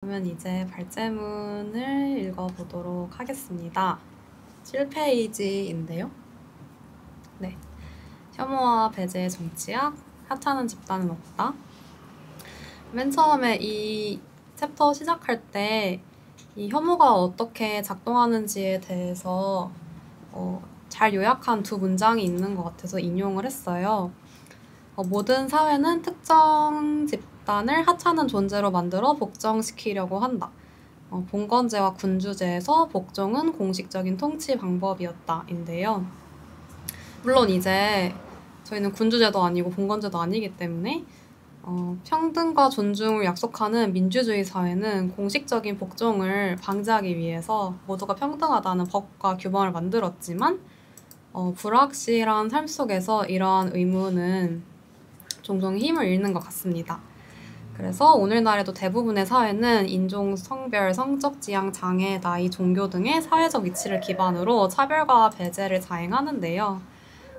그러면 이제 발제문을 읽어보도록 하겠습니다. 7페이지인데요. 네, 혐오와 배제의 정치학, 하찮은 집단은 없다. 맨 처음에 이 챕터 시작할 때 이 혐오가 어떻게 작동하는지에 대해서 잘 요약한 두 문장이 있는 것 같아서 인용을 했어요. 모든 사회는 특정 집단을 하찮은 존재로 만들어 복종시키려고 한다. 봉건제와 군주제에서 복종은 공식적인 통치 방법이었다 인데요. 물론 이제 저희는 군주제도 아니고 봉건제도 아니기 때문에 평등과 존중을 약속하는 민주주의 사회는 공식적인 복종을 방지하기 위해서 모두가 평등하다는 법과 규범을 만들었지만 불확실한 삶 속에서 이러한 의무는 종종 힘을 잃는 것 같습니다. 그래서 오늘날에도 대부분의 사회는 인종, 성별, 성적 지향, 장애, 나이, 종교 등의 사회적 위치를 기반으로 차별과 배제를 자행하는데요.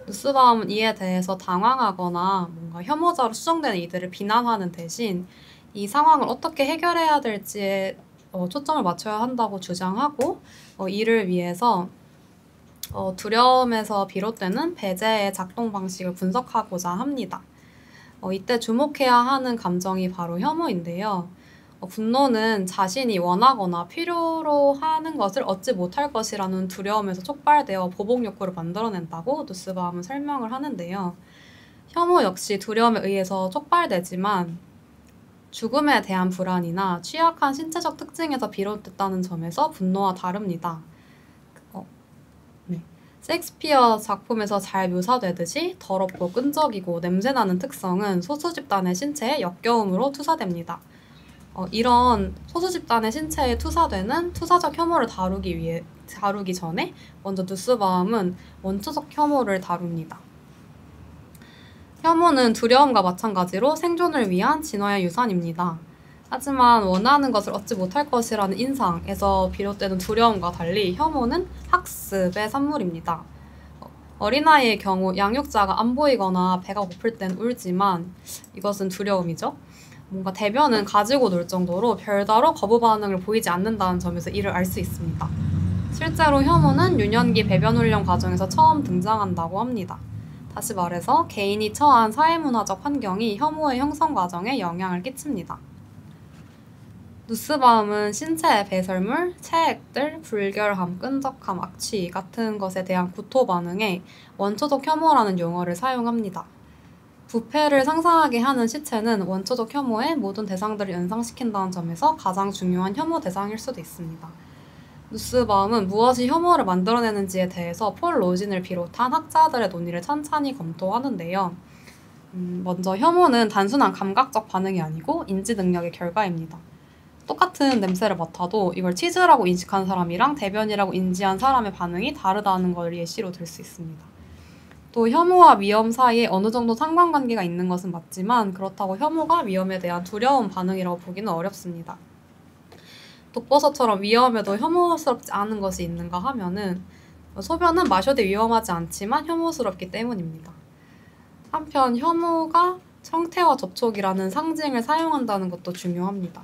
누스바움은 이에 대해서 당황하거나 뭔가 혐오자로 추정되는 이들을 비난하는 대신 이 상황을 어떻게 해결해야 될지에 초점을 맞춰야 한다고 주장하고 이를 위해서 두려움에서 비롯되는 배제의 작동 방식을 분석하고자 합니다. 이때 주목해야 하는 감정이 바로 혐오인데요. 분노는 자신이 원하거나 필요로 하는 것을 얻지 못할 것이라는 두려움에서 촉발되어 보복 욕구를 만들어낸다고 누스바움은 설명을 하는데요. 혐오 역시 두려움에 의해서 촉발되지만 죽음에 대한 불안이나 취약한 신체적 특징에서 비롯됐다는 점에서 분노와 다릅니다. 셰익스피어 작품에서 잘 묘사되듯이 더럽고 끈적이고 냄새나는 특성은 소수 집단의 신체에 역겨움으로 투사됩니다. 이런 소수 집단의 신체에 투사되는 투사적 혐오를 다루기 전에 먼저 누스바움은 원초적 혐오를 다룹니다. 혐오는 두려움과 마찬가지로 생존을 위한 진화의 유산입니다. 하지만 원하는 것을 얻지 못할 것이라는 인상에서 비롯되는 두려움과 달리 혐오는 학습의 산물입니다. 어린아이의 경우 양육자가 안 보이거나 배가 고플 땐 울지만 이것은 두려움이죠. 뭔가 대변은 가지고 놀 정도로 별다로 거부 반응을 보이지 않는다는 점에서 이를 알 수 있습니다. 실제로 혐오는 유년기 배변 훈련 과정에서 처음 등장한다고 합니다. 다시 말해서 개인이 처한 사회문화적 환경이 혐오의 형성 과정에 영향을 끼칩니다. 누스바움은 신체의 배설물, 체액들, 불결함, 끈적함, 악취 같은 것에 대한 구토 반응에 원초적 혐오라는 용어를 사용합니다. 부패를 상상하게 하는 시체는 원초적 혐오의 모든 대상들을 연상시킨다는 점에서 가장 중요한 혐오 대상일 수도 있습니다. 누스바움은 무엇이 혐오를 만들어내는지에 대해서 폴 로진을 비롯한 학자들의 논의를 찬찬히 검토하는데요. 먼저 혐오는 단순한 감각적 반응이 아니고 인지 능력의 결과입니다. 똑같은 냄새를 맡아도 이걸 치즈라고 인식한 사람이랑 대변이라고 인지한 사람의 반응이 다르다는 걸 예시로 들 수 있습니다. 또 혐오와 위험 사이에 어느 정도 상관관계가 있는 것은 맞지만 그렇다고 혐오가 위험에 대한 두려운 반응이라고 보기는 어렵습니다. 독버섯처럼 위험해도 혐오스럽지 않은 것이 있는가 하면은 소변은 마셔도 위험하지 않지만 혐오스럽기 때문입니다. 한편 혐오가 형태와 접촉이라는 상징을 사용한다는 것도 중요합니다.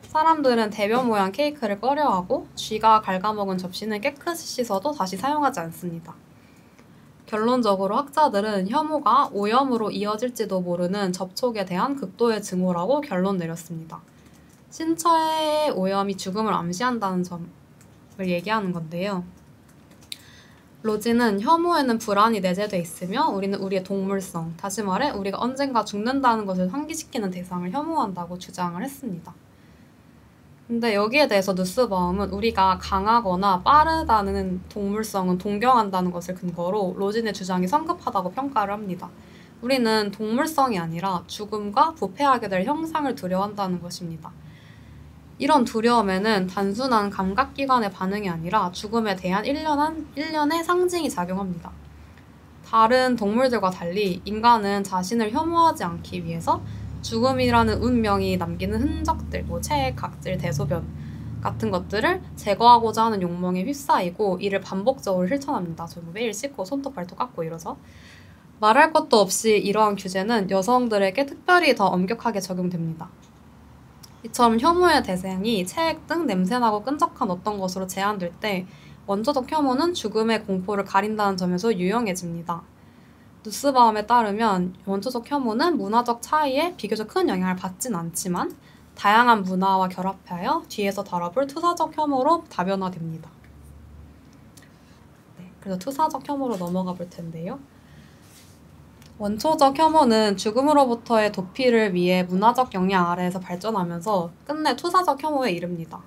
사람들은 대변 모양 케이크를 꺼려하고 쥐가 갉아먹은 접시는 깨끗이 씻어도 다시 사용하지 않습니다. 결론적으로 학자들은 혐오가 오염으로 이어질지도 모르는 접촉에 대한 극도의 증오라고 결론 내렸습니다. 신체의 오염이 죽음을 암시한다는 점을 얘기하는 건데요. 로진은 혐오에는 불안이 내재돼 있으며 우리는 우리의 동물성, 다시 말해 우리가 언젠가 죽는다는 것을 상기시키는 대상을 혐오한다고 주장을 했습니다. 근데 여기에 대해서 누스바움은 우리가 강하거나 빠르다는 동물성은 동경한다는 것을 근거로 로진의 주장이 성급하다고 평가를 합니다. 우리는 동물성이 아니라 죽음과 부패하게 될 형상을 두려워한다는 것입니다. 이런 두려움에는 단순한 감각기관의 반응이 아니라 죽음에 대한 일련의 상징이 작용합니다. 다른 동물들과 달리 인간은 자신을 혐오하지 않기 위해서 죽음이라는 운명이 남기는 흔적들, 체액, 각질, 대소변 같은 것들을 제거하고자 하는 욕망에 휩싸이고 이를 반복적으로 실천합니다. 저 매일 씻고 손톱 발톱 깎고 이러죠. 말할 것도 없이 이러한 규제는 여성들에게 특별히 더 엄격하게 적용됩니다. 이처럼 혐오의 대상이 체액 등 냄새나고 끈적한 어떤 것으로 제한될 때 원초적 혐오는 죽음의 공포를 가린다는 점에서 유용해집니다. 누스바움에 따르면 원초적 혐오는 문화적 차이에 비교적 큰 영향을 받진 않지만 다양한 문화와 결합하여 뒤에서 다뤄볼 투사적 혐오로 다변화됩니다. 네, 그래서 투사적 혐오로 넘어가 볼 텐데요. 원초적 혐오는 죽음으로부터의 도피를 위해 문화적 역량 아래에서 발전하면서 끝내 투사적 혐오에 이릅니다.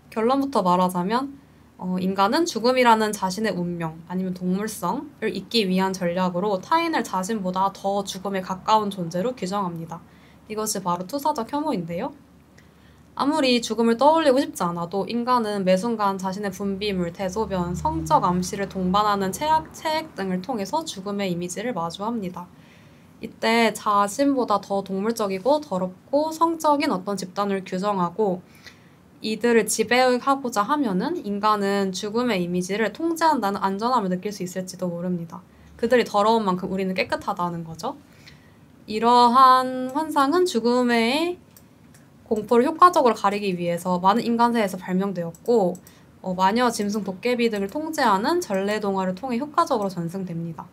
결론부터 말하자면 인간은 죽음이라는 자신의 운명 아니면 동물성을 잊기 위한 전략으로 타인을 자신보다 더 죽음에 가까운 존재로 규정합니다. 이것이 바로 투사적 혐오인데요. 아무리 죽음을 떠올리고 싶지 않아도 인간은 매 순간 자신의 분비물, 대소변, 성적 암시를 동반하는 체액 등을 통해서 죽음의 이미지를 마주합니다. 이때 자신보다 더 동물적이고 더럽고 성적인 어떤 집단을 규정하고 이들을 지배하고자 하면은 인간은 죽음의 이미지를 통제한다는 안전함을 느낄 수 있을지도 모릅니다. 그들이 더러운 만큼 우리는 깨끗하다는 거죠. 이러한 환상은 죽음의 공포를 효과적으로 가리기 위해서 많은 인간사에서 발명되었고 마녀, 짐승, 도깨비 등을 통제하는 전래동화를 통해 효과적으로 전승됩니다.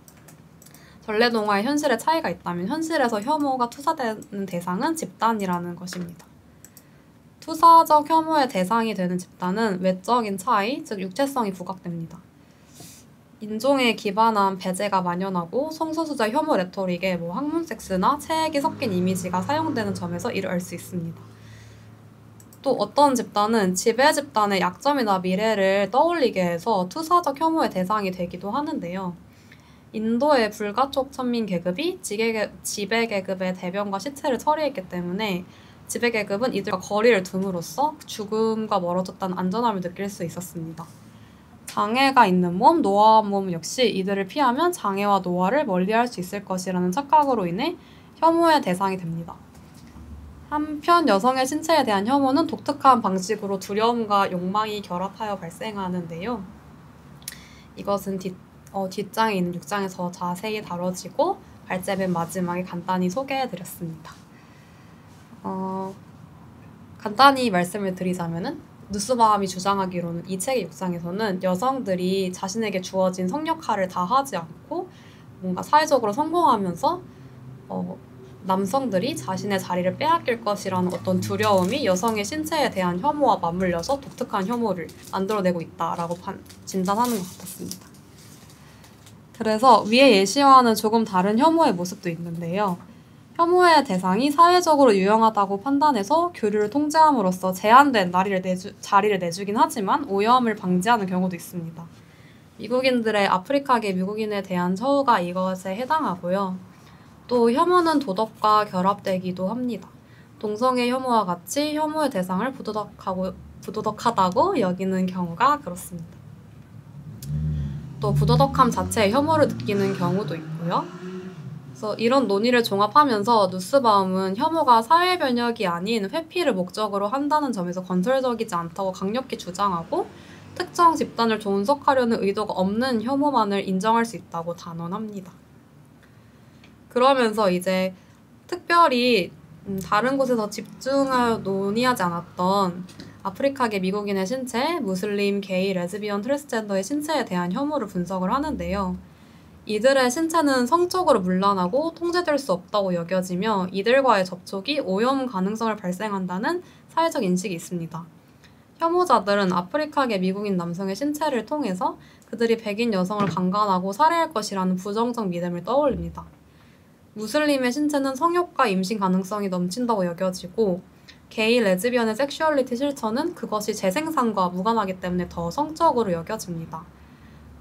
전래동화의 현실의 차이가 있다면 현실에서 혐오가 투사되는 대상은 집단이라는 것입니다. 투사적 혐오의 대상이 되는 집단은 외적인 차이, 즉 육체성이 부각됩니다. 인종에 기반한 배제가 만연하고 성소수자 혐오 레토릭에 학문 섹스나 체액이 섞인 이미지가 사용되는 점에서 이를 알 수 있습니다. 또 어떤 집단은 지배 집단의 약점이나 미래를 떠올리게 해서 투사적 혐오의 대상이 되기도 하는데요. 인도의 불가촉 천민 계급이 지배 계급의 대변과 시체를 처리했기 때문에 지배 계급은 이들과 거리를 둠으로써 죽음과 멀어졌다는 안전함을 느낄 수 있었습니다. 장애가 있는 몸, 노화한 몸 역시 이들을 피하면 장애와 노화를 멀리할 수 있을 것이라는 착각으로 인해 혐오의 대상이 됩니다. 한편 여성의 신체에 대한 혐오는 독특한 방식으로 두려움과 욕망이 결합하여 발생하는데요. 이것은 뒷장에 있는 6장에서 자세히 다뤄지고 발제 맨 마지막에 간단히 소개해드렸습니다. 간단히 말씀을 드리자면은 누스바움이 주장하기로는 이 책의 6장에서는 여성들이 자신에게 주어진 성역할을 다 하지 않고 뭔가 사회적으로 성공하면서 남성들이 자신의 자리를 빼앗길 것이라는 어떤 두려움이 여성의 신체에 대한 혐오와 맞물려서 독특한 혐오를 만들어내고 있다라고 진단하는 것 같았습니다. 그래서 위에 예시와는 조금 다른 혐오의 모습도 있는데요. 혐오의 대상이 사회적으로 유용하다고 판단해서 교류를 통제함으로써 제한된 자리를 내주긴 하지만 오염을 방지하는 경우도 있습니다. 미국인들의 아프리카계 미국인에 대한 처우가 이것에 해당하고요. 또 혐오는 도덕과 결합되기도 합니다. 동성애 혐오와 같이 혐오의 대상을 부도덕하다고 여기는 경우가 그렇습니다. 또 부도덕함 자체에 혐오를 느끼는 경우도 있고요. 그래서 이런 논의를 종합하면서 누스바움은 혐오가 사회 변혁이 아닌 회피를 목적으로 한다는 점에서 건설적이지 않다고 강력히 주장하고 특정 집단을 존속하려는 의도가 없는 혐오만을 인정할 수 있다고 단언합니다. 그러면서 이제 특별히 다른 곳에서 집중하여 논의하지 않았던 아프리카계 미국인의 신체, 무슬림, 게이, 레즈비언, 트랜스젠더의 신체에 대한 혐오를 분석을 하는데요. 이들의 신체는 성적으로 문란하고 통제될 수 없다고 여겨지며 이들과의 접촉이 오염 가능성을 발생한다는 사회적 인식이 있습니다. 혐오자들은 아프리카계 미국인 남성의 신체를 통해서 그들이 백인 여성을 강간하고 살해할 것이라는 부정적 믿음을 떠올립니다. 무슬림의 신체는 성욕과 임신 가능성이 넘친다고 여겨지고 게이, 레즈비언의 섹슈얼리티 실천은 그것이 재생산과 무관하기 때문에 더 성적으로 여겨집니다.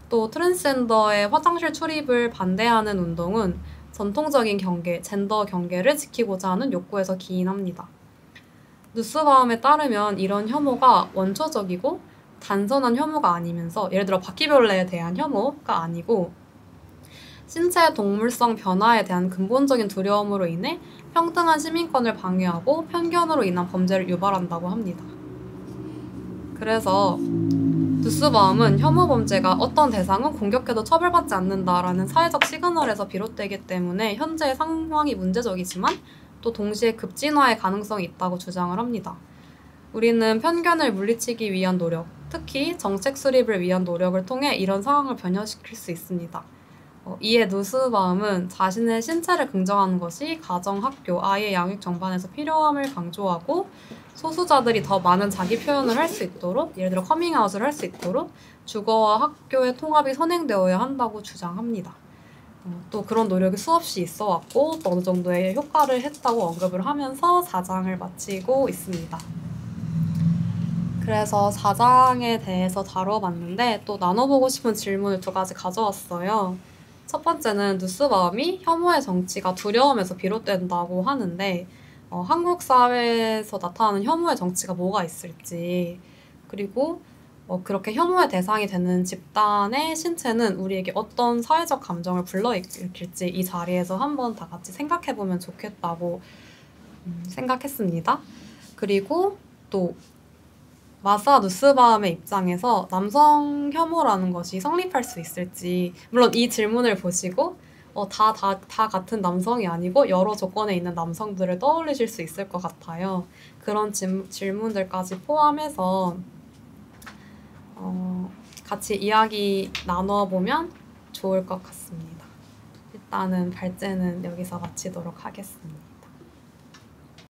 또 트랜스젠더의 화장실 출입을 반대하는 운동은 전통적인 경계, 젠더 경계를 지키고자 하는 욕구에서 기인합니다. 누스바움에 따르면 이런 혐오가 원초적이고 단순한 혐오가 아니면서 예를 들어 바퀴벌레에 대한 혐오가 아니고 신체의 동물성 변화에 대한 근본적인 두려움으로 인해 평등한 시민권을 방해하고 편견으로 인한 범죄를 유발한다고 합니다. 그래서 누스바움은 혐오 범죄가 어떤 대상은 공격해도 처벌받지 않는다라는 사회적 시그널에서 비롯되기 때문에 현재의 상황이 문제적이지만 또 동시에 급진화의 가능성이 있다고 주장을 합니다. 우리는 편견을 물리치기 위한 노력, 특히 정책 수립을 위한 노력을 통해 이런 상황을 변화시킬 수 있습니다. 이에 누스바움은 자신의 신체를 긍정하는 것이 가정, 학교, 아이의 양육 전반에서 필요함을 강조하고 소수자들이 더 많은 자기 표현을 할 수 있도록, 예를 들어 커밍아웃을 할 수 있도록 주거와 학교의 통합이 선행되어야 한다고 주장합니다. 또 그런 노력이 수없이 있어 왔고 또 어느 정도의 효과를 했다고 언급을 하면서 4장을 마치고 있습니다. 그래서 4장에 대해서 다뤄봤는데 또 나눠보고 싶은 질문을 2가지 가져왔어요. 첫 번째는 누스바움이 혐오의 정치가 두려움에서 비롯된다고 하는데 한국 사회에서 나타나는 혐오의 정치가 뭐가 있을지, 그리고 그렇게 혐오의 대상이 되는 집단의 신체는 우리에게 어떤 사회적 감정을 불러일으킬지 이 자리에서 한번 다 같이 생각해보면 좋겠다고 생각했습니다. 그리고 또 마사 누스바움의 입장에서 남성 혐오라는 것이 성립할 수 있을지, 물론 이 질문을 보시고 다 같은 남성이 아니고 여러 조건에 있는 남성들을 떠올리실 수 있을 것 같아요. 그런 질문들까지 포함해서 같이 이야기 나눠보면 좋을 것 같습니다. 일단은 발제는 여기서 마치도록 하겠습니다.